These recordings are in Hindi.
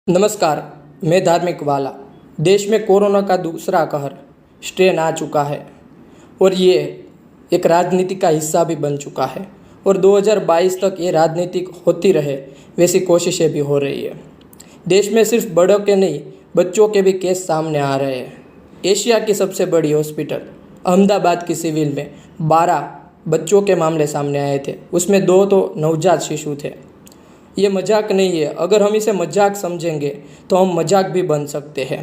नमस्कार। मैं धार्मिक वाला। देश में कोरोना का दूसरा कहर स्ट्रेन आ चुका है और ये एक राजनीति का हिस्सा भी बन चुका है और 2022 तक ये राजनीतिक होती रहे वैसी कोशिशें भी हो रही है। देश में सिर्फ बड़ों के नहीं बच्चों के भी केस सामने आ रहे हैं। एशिया की सबसे बड़ी हॉस्पिटल अहमदाबाद की सिविल में 12 बच्चों के मामले सामने आए थे, उसमें 2 तो नवजात शिशु थे। ये मजाक नहीं है। अगर हम इसे मजाक समझेंगे तो हम मजाक भी बन सकते हैं।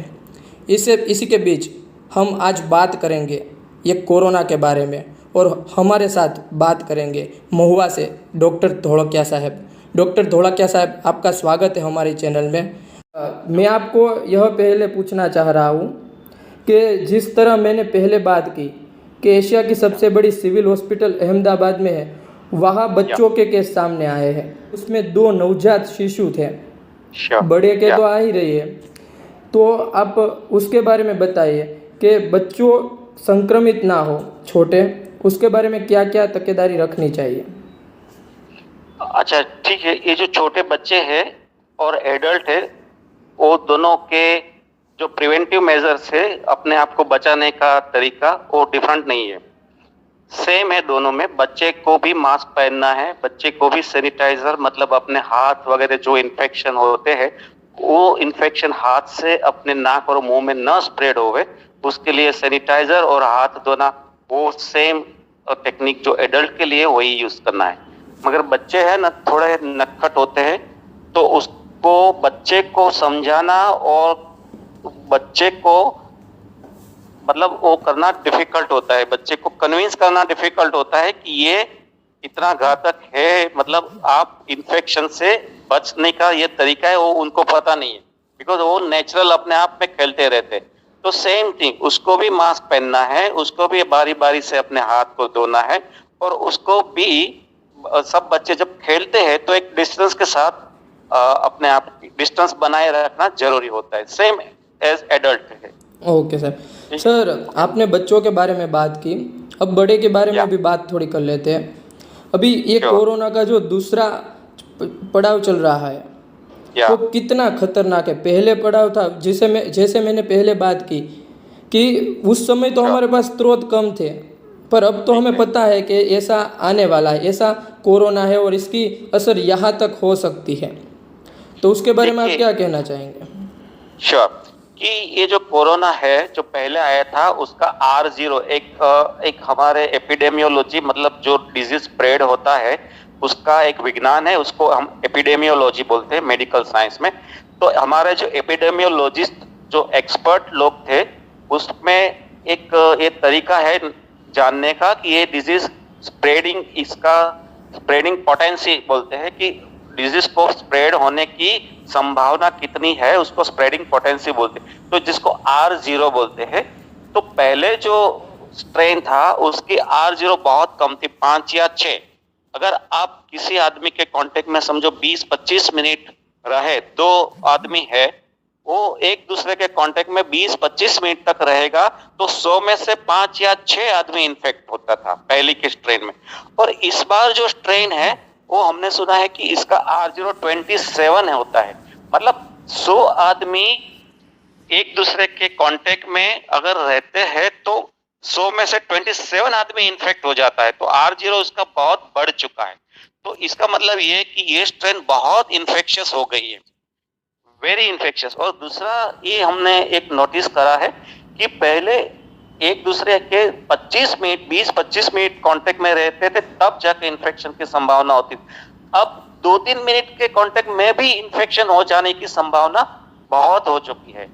इसी के बीच हम आज बात करेंगे ये कोरोना के बारे में और हमारे साथ बात करेंगे महुआ से डॉक्टर धोलकिया साहब। डॉक्टर धोलकिया साहब, आपका स्वागत है हमारे चैनल में। मैं आपको यह पहले पूछना चाह रहा हूँ कि जिस तरह मैंने पहले बात की कि एशिया की सबसे बड़ी सिविल हॉस्पिटल अहमदाबाद में है, वहाँ बच्चों के केस सामने आए हैं। उसमें 2 नवजात शिशु थे। बड़े के तो आ ही रही है, तो आप उसके बारे में बताइए कि बच्चों संक्रमित ना हो, छोटे, उसके बारे में क्या क्या तकेदारी रखनी चाहिए। अच्छा, ठीक है। ये जो छोटे बच्चे हैं और एडल्ट है, वो दोनों के जो प्रिवेंटिव मेजर्स है, अपने आप को बचाने का तरीका, वो डिफरेंट नहीं है, सेम है दोनों में। बच्चे को भी मास्क पहनना है, बच्चे को भी सैनिटाइजर, मतलब अपने हाथ वगैरह जो इन्फेक्शन होते हैं वो इन्फेक्शन हाथ से अपने नाक और मुंह में न स्प्रेड होवे, उसके लिए सैनिटाइजर और हाथ धोना, वो सेम टेक्निक जो एडल्ट के लिए वही यूज करना है। मगर बच्चे हैं ना, थोड़े नटखट होते हैं, तो उसको बच्चे को समझाना और बच्चे को मतलब वो करना डिफिकल्ट होता है, बच्चे को कन्विंस करना डिफिकल्ट होता है कि ये इतना घातक है, मतलब आप इन्फेक्शन से बचने का ये तरीका है, वो उनको पता नहीं है, बिकॉज वो नेचुरल अपने आप में खेलते रहते हैं। तो सेम थिंग, उसको भी मास्क पहनना है, उसको भी बारी बारी से अपने हाथ को धोना है, और उसको भी सब बच्चे जब खेलते हैं तो एक डिस्टेंस के साथ अपने आप डिस्टेंस बनाए रखना जरूरी होता है, सेम एज एडल्ट है। ओके सर, आपने बच्चों के बारे में बात की, अब बड़े के बारे में भी बात थोड़ी कर लेते हैं। अभी ये कोरोना का जो दूसरा पड़ाव चल रहा है वो कितना खतरनाक है। पहले पड़ाव था जैसे मैंने पहले बात की कि उस समय तो हमारे पास स्रोत कम थे, पर अब तो हमें पता है कि ऐसा आने वाला है, ऐसा कोरोना है और इसकी असर यहाँ तक हो सकती है। तो उसके बारे में आप क्या कहना चाहेंगे। श्योर, कि ये जो कोरोना है जो पहले आया था उसका R0 एक हमारे एपिडेमियोलॉजी, मतलब जो डिजीज स्प्रेड होता है उसका एक विज्ञान है, उसको हम एपिडेमियोलॉजी बोलते हैं मेडिकल साइंस में। तो हमारे जो एपिडेमियोलॉजिस्ट जो एक्सपर्ट लोग थे, उसमें एक ये तरीका है जानने का कि ये डिजीज स्प्रेडिंग, इसका स्प्रेडिंग पोटेंसी बोलते हैं कि डिजीज को स्प्रेड होने की संभावना कितनी है, उसको स्प्रेडिंग पोटेंसी बोलते हैं, तो जिसको R0 बोलते हैं। तो पहले जो स्ट्रेन था उसकी R0 बहुत कम थी, 5 या 6। अगर आप किसी आदमी के कांटेक्ट में समझो 20-25 मिनट रहे, 2 आदमी है, वो एक दूसरे के कांटेक्ट में 20-25 मिनट तक रहेगा, तो 100 में से 5 या 6 आदमी इन्फेक्ट होता था पहली के स्ट्रेन में। और इस बार जो स्ट्रेन है वो हमने सुना है कि इसका R0 27 होता है, मतलब 100 आदमी एक दूसरे के कांटेक्ट में अगर रहते हैं तो 100 में से 27 आदमी इन्फेक्ट हो जाता है, तो R0 उसका बहुत बढ़ चुका है। तो इसका मतलब ये है कि ये स्ट्रेन बहुत इन्फेक्शियस हो गई है, वेरी इन्फेक्शियस। और दूसरा ये हमने एक नोटिस करा है कि पहले एक दूसरे के 20-25 मिनट कांटेक्ट में रहते थे, तब जाके इन्फेक्शन की संभावना होती थी। अब 2-3 मिनट के कांटेक्ट में भी इन्फेक्शन हो जाने की संभावना बहुत हो चुकी है।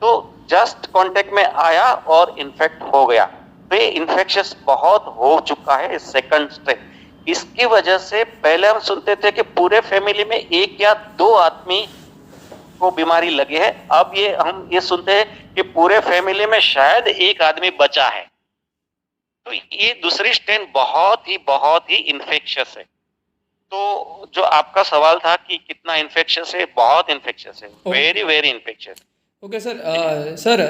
तो जस्ट कांटेक्ट में आया और इन्फेक्ट हो गया, तो ये इन्फेक्शियस बहुत हो चुका है सेकंड स्ट्रेन। इसकी वजह से पहले हम सुनते थे कि पूरे फैमिली में 1 या 2 आदमी को बीमारी लगी है, अब हम ये सुनते हैं कि पूरे फैमिली में शायद 1 आदमी बचा है। तो ये दूसरी स्ट्रेन बहुत ही इन्फेक्शियस है। तो जो आपका सवाल था कि कितना इन्फेक्शियस है, बहुत इन्फेक्शियस है, very very infectious. Okay sir,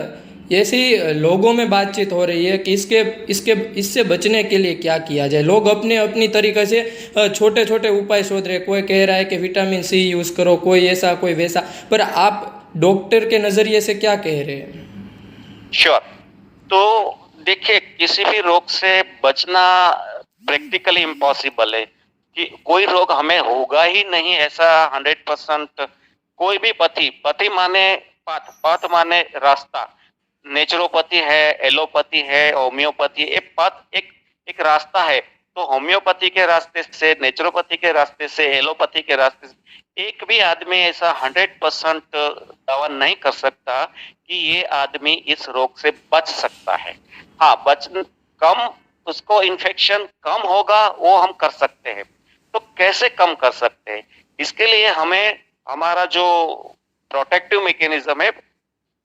ऐसी लोगों में बातचीत हो रही है कि इससे बचने के लिए क्या किया जाए। लोग अपने अपनी तरीके से छोटे छोटे उपाय शोध रहे हैं। कोई कह रहा है कि विटामिन सी यूज़ करो, कोई ऐसा कोई वैसा, पर आप डॉक्टर के नज़रिए से क्या कह रहे हैं? श्योर। तो देखिए, किसी भी रोग से बचना प्रैक्टिकली इम्पॉसिबल है कि कोई रोग हमें होगा ही नहीं ऐसा 100%। कोई भी पति माने पथ माने रास्ता। नेचुरोपैथी है, एलोपैथी है, होम्योपैथी, एक पथ एक रास्ता है। तो होम्योपैथी के रास्ते से, नेचुरोपैथी के रास्ते से, एलोपैथी के रास्ते से एक भी आदमी ऐसा 100% दावा नहीं कर सकता कि ये आदमी इस रोग से बच सकता है। हाँ, कम, उसको इन्फेक्शन कम होगा वो हम कर सकते हैं। तो कैसे कम कर सकते हैं? इसके लिए हमें हमारा जो प्रोटेक्टिव मैकेनिज्म है,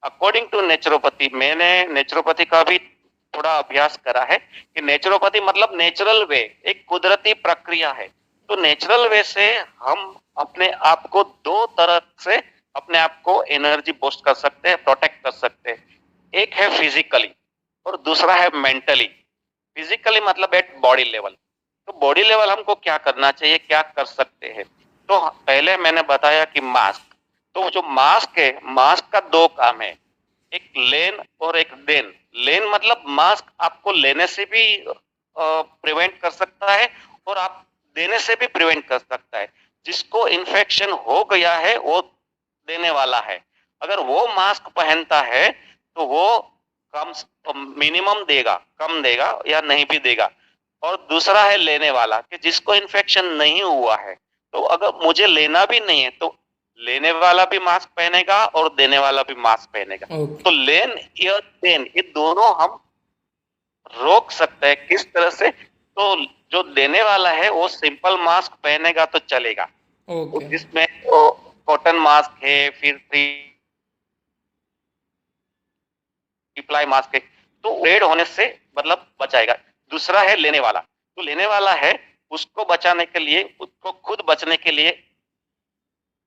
अकॉर्डिंग टू नेचुरोपैथी, मैंने नेचुरोपैथी का भी थोड़ा अभ्यास करा है कि नेचुरोपैथी मतलब नेचुरल वे, एक कुदरती प्रक्रिया है। तो नेचुरल वे से हम अपने आप को दो तरह से अपने आप को एनर्जी बूस्ट कर सकते हैं, प्रोटेक्ट कर सकते हैं। एक है फिजिकली और दूसरा है मेंटली। फिजिकली मतलब एट बॉडी लेवल। तो बॉडी लेवल हमको क्या करना चाहिए, क्या कर सकते हैं? तो पहले मैंने बताया कि मास्क। तो जो मास्क है, मास्क का दो काम है, एक लेन और एक देन। लेन मतलब मास्क आपको लेने से भी प्रिवेंट कर सकता है और आप देने से भी प्रिवेंट कर सकता है। जिसको इन्फेक्शन हो गया है वो देने वाला है। अगर वो मास्क पहनता है तो वो कम मिनिमम देगा, कम देगा या नहीं भी देगा। और दूसरा है लेने वाला, कि जिसको इन्फेक्शन नहीं हुआ है, तो अगर मुझे लेना भी नहीं है तो लेने वाला भी मास्क पहनेगा और देने वाला भी मास्क पहनेगा। ओके। तो लेन या देन, ये दोनों हम रोक सकते हैं। किस तरह से? तो जो देने वाला है वो सिंपल मास्क पहनेगा तो चलेगा, ओके। जिसमें कॉटन मास्क है, फिर थ्री प्लाई मास्क है, तो रेड होने से मतलब बचाएगा। दूसरा है लेने वाला। तो लेने वाला है, उसको बचाने के लिए, उसको खुद बचने के लिए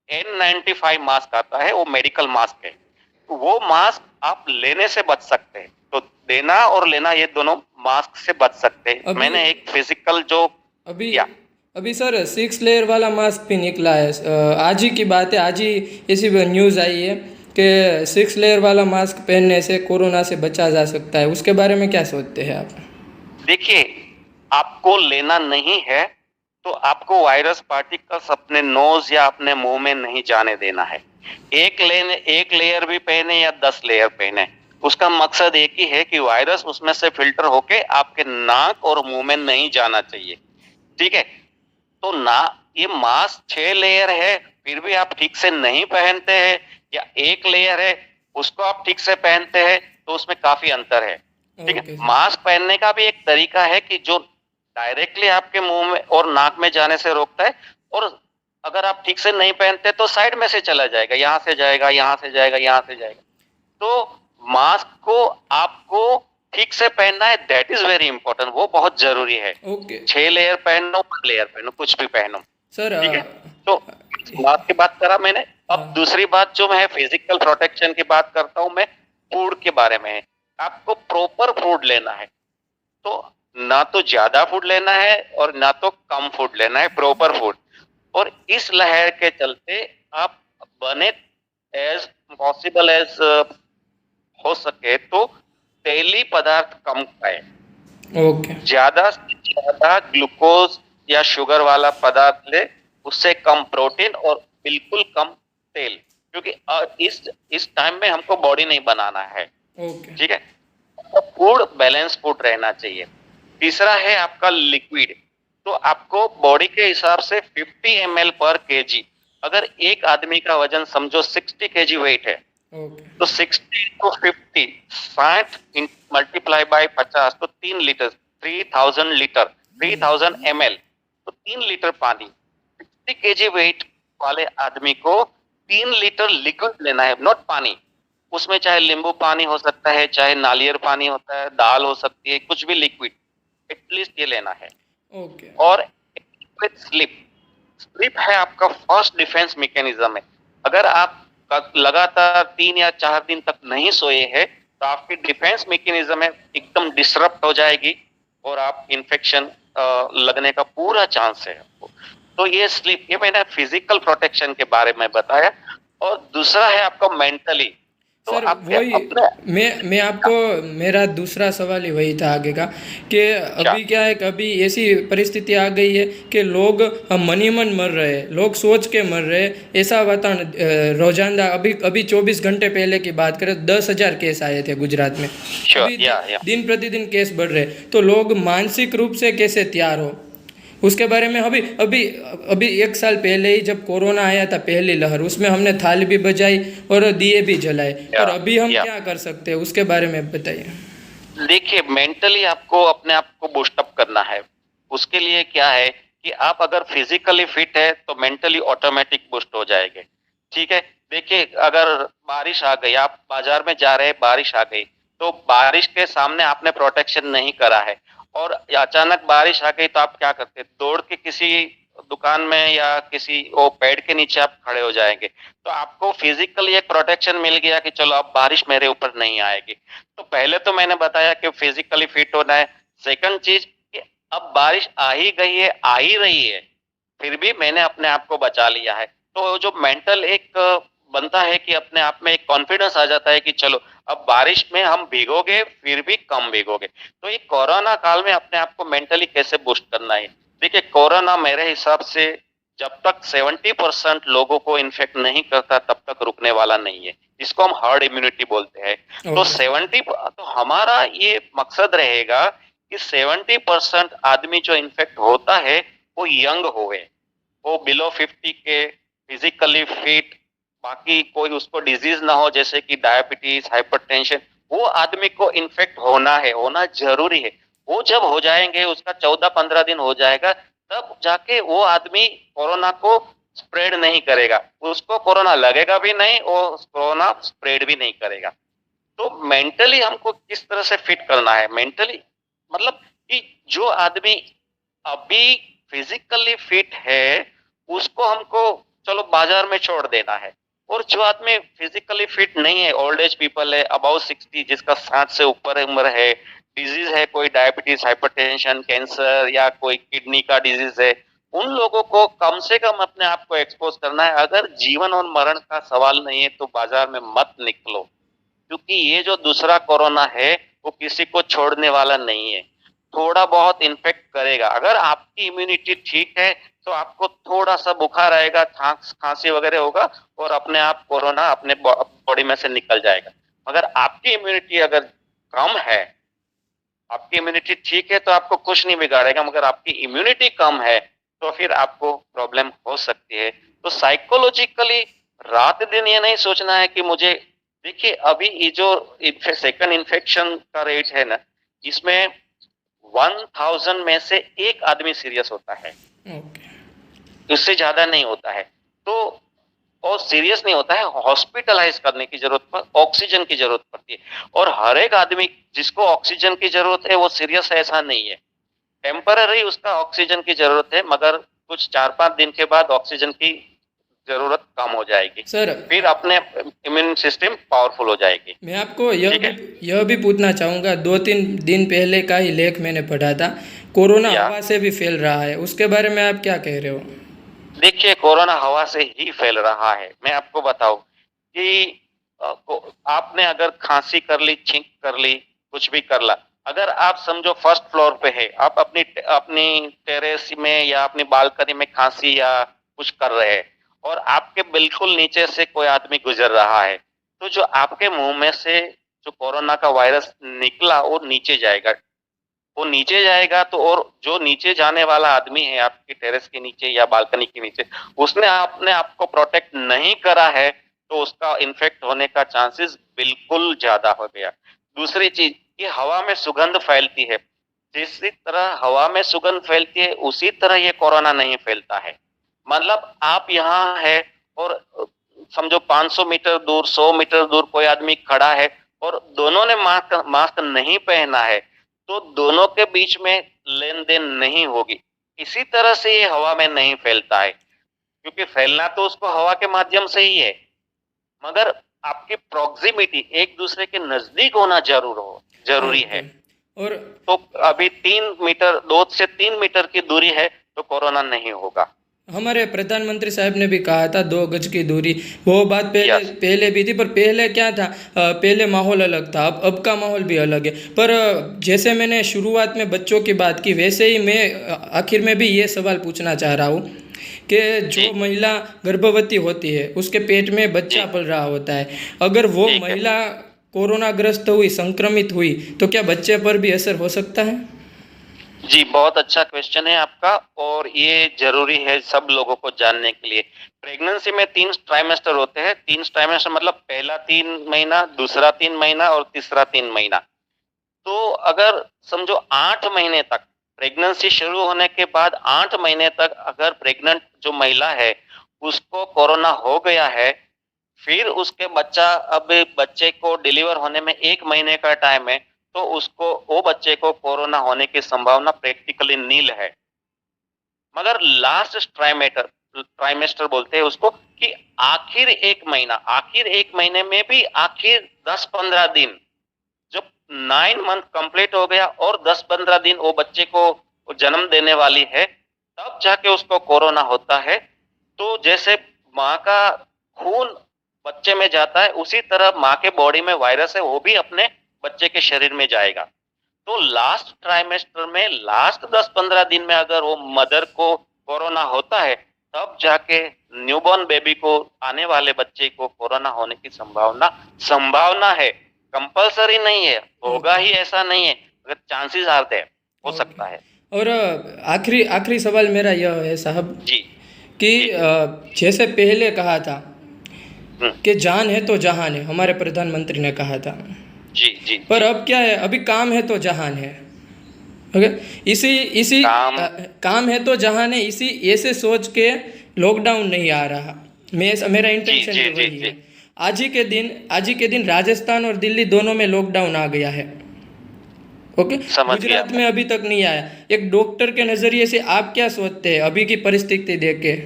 N95 मास्क आता है, वो मेडिकल मास्क है। तो वो मास्क आप लेने से बच सकते हैं। तो देना और लेना, ये दोनों मास्क से बच सकते हैं। अभी मैंने एक फिजिकल जो अभी किया। अभी सर 6 लेयर वाला मास्क भी निकला है। आज ही की बात है, आज ही ऐसी न्यूज़ आई है कि 6 लेयर वाला मास्क पहनने से कोरोना से बचा जा सकता है। उसके बारे में क्या सोचते हैं आप? देखिए, आपको लेना नहीं है तो आपको वायरस पार्टिकल्स अपने नोज या अपने मुंह में नहीं जाने देना है। एक लेयर भी पहने या 10 लेयर पहने, उसका मकसद एक ही है कि वायरस उसमें से फिल्टर होके आपके नाक और मुंह में नहीं जाना चाहिए। ठीक है? तो ना, ये मास्क 6 लेयर है फिर भी आप ठीक से नहीं पहनते हैं, या एक लेयर है उसको आप ठीक से पहनते हैं, तो उसमें काफी अंतर है। ठीक है? Okay sir. मास्क पहनने का भी एक तरीका है कि जो डायरेक्टली आपके मुंह में और नाक में जाने से रोकता है, और अगर आप ठीक से नहीं पहनते तो साइड में से चला जाएगा, यहां से जाएगा, यहां से जाएगा, यहां से जाएगा। तो मास्क को आपको ठीक से पहनना है, दैट इज वेरी इंपॉर्टेंट, वो बहुत जरूरी है। ओके 6 लेयर पहनो, 1 लेयर पहनो, कुछ भी पहनो। सर। ठीक है? तो मास्क की बात करा मैंने। अब हाँ। दूसरी बात जो मैं फिजिकल प्रोटेक्शन की बात करता हूं मैं, फूड के बारे में है। आपको प्रॉपर फूड लेना है। तो ना तो ज्यादा फूड लेना है और ना तो कम फूड लेना है, प्रॉपर फूड। और इस लहर के चलते आप बने एज पॉसिबल एज हो सके तो तेली पदार्थ कम खाएं। ओके। ज्यादा से ज्यादा ग्लूकोज या शुगर वाला पदार्थ ले, उससे कम प्रोटीन और बिल्कुल कम तेल, क्योंकि इस टाइम में हमको बॉडी नहीं बनाना है। ओके। ठीक है? तो फूड बैलेंस फूड रहना चाहिए। तीसरा है आपका लिक्विड। तो आपको बॉडी के हिसाब से 50 ml पर केजी, अगर एक आदमी का वजन समझो 60 केजी वेट है, ओके। तो 60 into 50, 60 मल्टीप्लाई बाय 50, तो 3 लीटर, 3000 लीटर, 3000 ml, तो 3 लीटर पानी। 60 केजी वेट वाले आदमी को 3 लीटर लिक्विड लेना है, नॉट पानी। उसमें चाहे नींबू पानी हो सकता है, चाहे नारियल पानी होता है, दाल हो सकती है, कुछ भी लिक्विड एटलीस्ट ये लेना है। ओके। और विद स्लीप, स्लीप है आपका फर्स्ट डिफेंस मैकेनिज्म है। अगर आप लगातार 3 या 4 दिन तक नहीं सोए हैं तो आपकी डिफेंस मैकेनिज्म है एकदम डिसरप्ट हो जाएगी और आप इन्फेक्शन लगने का पूरा चांस है आपको। तो ये मैंने फिजिकल प्रोटेक्शन के बारे में बताया। और दूसरा है आपका मेंटली। तो सर आपके वही अपने मैं आपको मेरा दूसरा सवाल ही वही था आगे का कि क्या अभी क्या है कि अभी ऐसी परिस्थिति आ गई है कि लोग मन ही मन मर रहे हैं, लोग सोच के मर रहे हैं, ऐसा वातावरण रोजाना अभी अभी 24 घंटे पहले की बात करें 10,000 केस आए थे गुजरात में। श्योर अभी या दिन प्रतिदिन केस बढ़ रहे हैं, तो लोग मानसिक रूप से कैसे तैयार हो उसके बारे में। अभी अभी अभी 1 साल पहले ही जब कोरोना आया था पहली लहर, उसमें हमने थाली भी बजाई और दिए भी जलाए, और अभी हम या क्या कर सकते हैं उसके बारे में बताइए। देखिए, मेंटली आपको अपने आप को बूस्ट अप करना है। उसके लिए क्या है कि आप अगर फिजिकली फिट है तो मेंटली ऑटोमेटिक बूस्ट हो जाएंगे। ठीक है, देखिए अगर बारिश आ गई, आप बाजार में जा रहे हैं, बारिश आ गई, तो बारिश के सामने आपने प्रोटेक्शन नहीं करा है और अचानक बारिश आ गई, तो आप क्या करते हैं, दौड़ के किसी दुकान में या किसी वो पेड़ के नीचे आप खड़े हो जाएंगे। तो आपको फिजिकली एक प्रोटेक्शन मिल गया कि चलो अब बारिश मेरे ऊपर नहीं आएगी। तो पहले तो मैंने बताया कि फिजिकली फिट होना है। सेकंड चीज कि अब बारिश आ ही गई है, आ ही रही है, फिर भी मैंने अपने आप को बचा लिया है। तो जो मेंटल एक बनता है कि अपने आप में एक कॉन्फिडेंस आ जाता है कि चलो अब बारिश में हम भीगोगे फिर भी कम भीगोगे। तो ये कोरोना काल में अपने आप को मेंटली कैसे बूस्ट करना है। देखिए, कोरोना मेरे हिसाब से जब तक 70% लोगों को इन्फेक्ट नहीं करता तब तक रुकने वाला नहीं है, जिसको हम हर्ड इम्यूनिटी बोलते हैं। तो ओके। 70 तो हमारा ये मकसद रहेगा कि 70% आदमी जो इन्फेक्ट होता है वो यंग होवे, वो बिलो 50 के, फिजिकली फिट, बाकी कोई उसको डिजीज ना हो जैसे कि डायबिटीज, हाइपरटेंशन। वो आदमी को इन्फेक्ट होना है, होना जरूरी है। वो जब हो जाएंगे, उसका 14-15 दिन हो जाएगा, तब जाके वो आदमी कोरोना को स्प्रेड नहीं करेगा, उसको कोरोना लगेगा भी नहीं और कोरोना स्प्रेड भी नहीं करेगा। तो मेंटली हमको किस तरह से फिट करना है, मेंटली मतलब कि जो आदमी अभी फिजिकली फिट है उसको हमको चलो बाजार में छोड़ देना है। और जो आदमी फिजिकली फिट नहीं है, ओल्ड एज पीपल है, अबाउट 60, जिसका 60 से ऊपर उम्र है, डिजीज है, कोई डायबिटीज, हाइपरटेंशन, कैंसर या कोई किडनी का डिजीज है, उन लोगों को कम से कम अपने आप को एक्सपोज करना है। अगर जीवन और मरण का सवाल नहीं है तो बाजार में मत निकलो, क्योंकि ये जो दूसरा कोरोना है वो किसी को छोड़ने वाला नहीं है। थोड़ा बहुत इन्फेक्ट करेगा, अगर आपकी इम्यूनिटी ठीक है तो आपको थोड़ा सा बुखार आएगा, खांसी वगैरह होगा और अपने आप कोरोना अपने बॉडी में से निकल जाएगा। अगर आपकी इम्यूनिटी अगर कम है, आपकी इम्यूनिटी ठीक है तो आपको कुछ नहीं बिगाड़ेगा, मगर आपकी इम्यूनिटी कम है तो फिर आपको प्रॉब्लम हो सकती है। तो साइकोलॉजिकली रात दिन ये नहीं सोचना है कि मुझे, देखिए अभी ये जो सेकंड इन्फेक्शन का रेट है ना, इसमें 1000 में से एक आदमी सीरियस होता है, ओके। उससे ज्यादा नहीं होता है। तो और सीरियस नहीं होता है, हॉस्पिटलाइज करने की जरूरत पर ऑक्सीजन की जरूरत पड़ती है। और हर एक आदमी जिसको ऑक्सीजन की जरूरत है वो सीरियस है ऐसा नहीं है, टेम्पररी उसका ऑक्सीजन की जरूरत है, मगर कुछ 4-5 दिन के बाद ऑक्सीजन की जरूरत कम हो जाएगी, सर फिर अपने इम्यून सिस्टम पावरफुल हो जाएगी। मैं आपको ठीक है, यह भी पूछना चाहूँगा, 2-3 दिन पहले का ही लेख मैंने पढ़ा था, कोरोना या हवा से भी फैल रहा है, उसके बारे में आप क्या कह रहे हो। देखिए, कोरोना हवा से ही फैल रहा है। मैं आपको बताऊं कि आपने अगर खांसी कर ली, छींक कर ली, कुछ भी कर ला, अगर आप समझो फर्स्ट फ्लोर पे है, आप अपनी अपनी टेरेस में या अपनी बालकनी में खांसी या कुछ कर रहे हैं और आपके बिल्कुल नीचे से कोई आदमी गुजर रहा है, तो जो आपके मुंह में से जो कोरोना का वायरस निकला वो नीचे जाएगा, वो नीचे जाएगा। तो और जो नीचे जाने वाला आदमी है आपकी टेरेस के नीचे या बालकनी के नीचे, उसने अपने आप को प्रोटेक्ट नहीं करा है, तो उसका इन्फेक्ट होने का चांसेस बिल्कुल ज्यादा हो गया। दूसरी चीज, ये हवा में सुगंध फैलती है, जिस तरह हवा में सुगंध फैलती है उसी तरह ये कोरोना नहीं फैलता है। मतलब आप यहाँ है और समझो 500 मीटर दूर, 100 मीटर दूर कोई आदमी खड़ा है और दोनों ने मास्क मास्क नहीं पहना है, तो दोनों के बीच में लेन देन नहीं होगी। इसी तरह से ये हवा में नहीं फैलता है, क्योंकि फैलना तो उसको हवा के माध्यम से ही है, मगर आपकी प्रॉक्सिमिटी, एक दूसरे के नजदीक होना जरूरी है। और तो अभी 3 मीटर, 2 से 3 मीटर की दूरी है तो कोरोना नहीं होगा। हमारे प्रधानमंत्री साहब ने भी कहा था 2 गज की दूरी, वो बात पहले भी थी, पर पहले क्या था, पहले माहौल अलग था, अब का माहौल भी अलग है। पर जैसे मैंने शुरुआत में बच्चों की बात की, वैसे ही मैं आखिर में भी ये सवाल पूछना चाह रहा हूँ कि जो महिला गर्भवती होती है, उसके पेट में बच्चा पल रहा होता है, अगर वो महिला कोरोना ग्रस्त हुई, संक्रमित हुई, तो क्या बच्चे पर भी असर हो सकता है? जी, बहुत अच्छा क्वेश्चन है आपका, और ये जरूरी है सब लोगों को जानने के लिए। प्रेगनेंसी में 3 ट्राइमेस्टर होते हैं। 3 ट्राइमेस्टर मतलब पहला 3 महीना, दूसरा 3 महीना और तीसरा 3 महीना। तो अगर समझो 8 महीने तक, प्रेगनेंसी शुरू होने के बाद 8 महीने तक अगर प्रेग्नेंट जो महिला है उसको कोरोना हो गया है, फिर उसके बच्चे को डिलीवर होने में 1 महीने का टाइम है, तो वो बच्चे को कोरोना होने की संभावना प्रैक्टिकली नील है। मगर लास्ट ट्राइमेस्टर बोलते हैं उसको, कि आखिर 1 महीना, आखिर 1 महीने में भी आखिर 10-15 दिन, जब 9 मंथ कंप्लीट हो गया और 10-15 दिन वो बच्चे को जन्म देने वाली है, तब जाके उसको कोरोना होता है। तो जैसे माँ का खून बच्चे में जाता है, उसी तरह माँ के बॉडी में वायरस है, वो भी अपने बच्चे के शरीर में जाएगा। तो लास्ट ट्राइमेस्टर में लास्ट 10-15 दिन में अगर वो मदर को कोरोना होता है, तब जाके न्यूबॉर्न बेबी को, आने वाले बच्चे को कोरोना होने की संभावना है। कंपलसरी नहीं है, होगा ही ऐसा नहीं है, अगर चांसेस आर देयर, हो सकता है। और आखिरी सवाल मेरा यह है साहब जी कि जैसे पहले कहा था हम्म, कि जान है तो जहान है, हमारे प्रधानमंत्री ने कहा था, जी जी पर अब क्या है, अभी काम है तो जहान है। ओके, इसी काम है तो जहान है, इसी ऐसे सोच के लॉकडाउन नहीं आ रहा। मेरा इंटेंशन जी भी जी वही जी है। आज ही के दिन राजस्थान और दिल्ली दोनों में लॉकडाउन आ गया है। ओके, समझ गया। गुजरात में अभी तक नहीं आया। एक डॉक्टर के नजरिए से आप क्या सोचते हैं अभी की परिस्थिति देख के?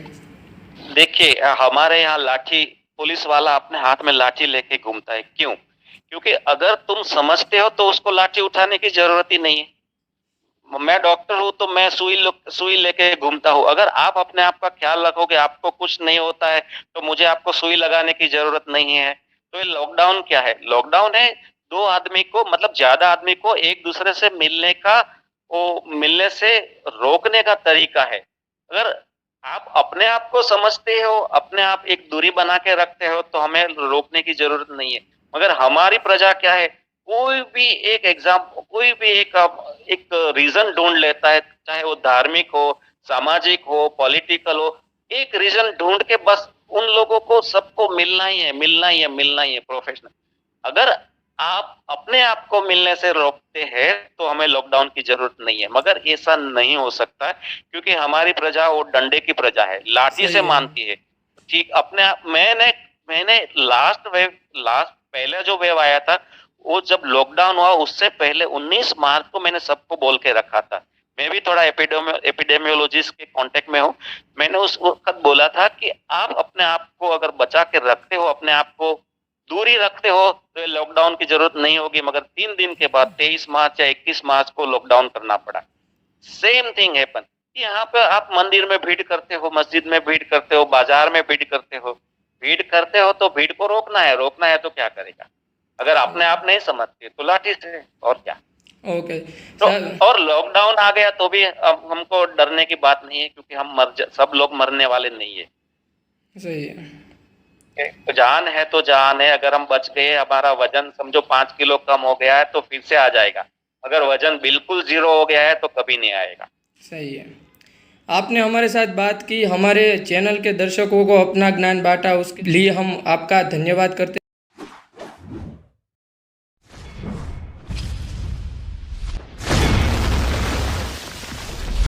देखिए, हमारे यहाँ लाठी, पुलिस वाला अपने हाथ में लाठी लेके घूमता है। क्यों? क्योंकि अगर तुम समझते हो तो उसको लाठी उठाने की जरूरत ही नहीं है। मैं डॉक्टर हूं तो मैं सुई लेके घूमता हूं। अगर आप अपने आप का ख्याल रखोगे, आपको कुछ नहीं होता है, तो मुझे आपको सुई लगाने की जरूरत नहीं है। तो ये लॉकडाउन क्या है? लॉकडाउन है दो आदमी को, मतलब ज्यादा आदमी को एक दूसरे से मिलने से रोकने का तरीका है। अगर आप अपने आप को समझते हो, अपने आप एक दूरी बना के रखते हो, तो हमें रोकने की जरूरत नहीं है। मगर हमारी प्रजा क्या है, कोई भी एक रीजन ढूंढ लेता है, चाहे वो धार्मिक हो, सामाजिक हो, पॉलिटिकल हो। एक रीजन ढूंढ के बस उन लोगों को सबको मिलना ही है प्रोफेशनल। अगर आप अपने आप को मिलने से रोकते हैं तो हमें लॉकडाउन की जरूरत नहीं है। मगर ऐसा नहीं हो सकता है, क्योंकि हमारी प्रजा वो डंडे की प्रजा है, लाठी सही से है। मानती है। ठीक, अपने आप मैंने लास्ट पहले जो वेव आया था, वो जब लॉकडाउन हुआ उससे पहले 19 मार्च को मैंने सबको बोल के रखा था। मैं भी थोड़ा एपिडेमियोलॉजिस्ट के कांटेक्ट में हूँ। मैंने उस वक्त बोला था कि आप अपने आप को अगर बचा के रखते हो, अपने आप को दूरी रखते हो, तो लॉकडाउन की जरूरत नहीं होगी। मगर 3 दिन के बाद 23 मार्च या 21 मार्च को लॉकडाउन करना पड़ा। Same thing happen. यहाँ पे आप मंदिर में भीड़ करते हो, मस्जिद में भीड़ करते हो, बाजार में भीड़ करते हो तो भीड़ को रोकना है तो क्या करेगा? अगर अपने आप नहीं समझते तो लाठी से, और क्या। ओके तो सर। और लॉकडाउन आ गया तो भी अब हमको डरने की बात नहीं है, क्योंकि सब लोग मरने वाले नहीं है। सही है। तो जान है तो जान है। अगर हम बच गए, हमारा वजन समझो 5 किलो कम हो गया है तो फिर से आ जाएगा। अगर वजन बिल्कुल 0 हो गया है तो कभी नहीं आएगा। सही है। आपने हमारे साथ बात की, हमारे चैनल के दर्शकों को अपना ज्ञान बांटा, उसके लिए हम आपका धन्यवाद करते हैं।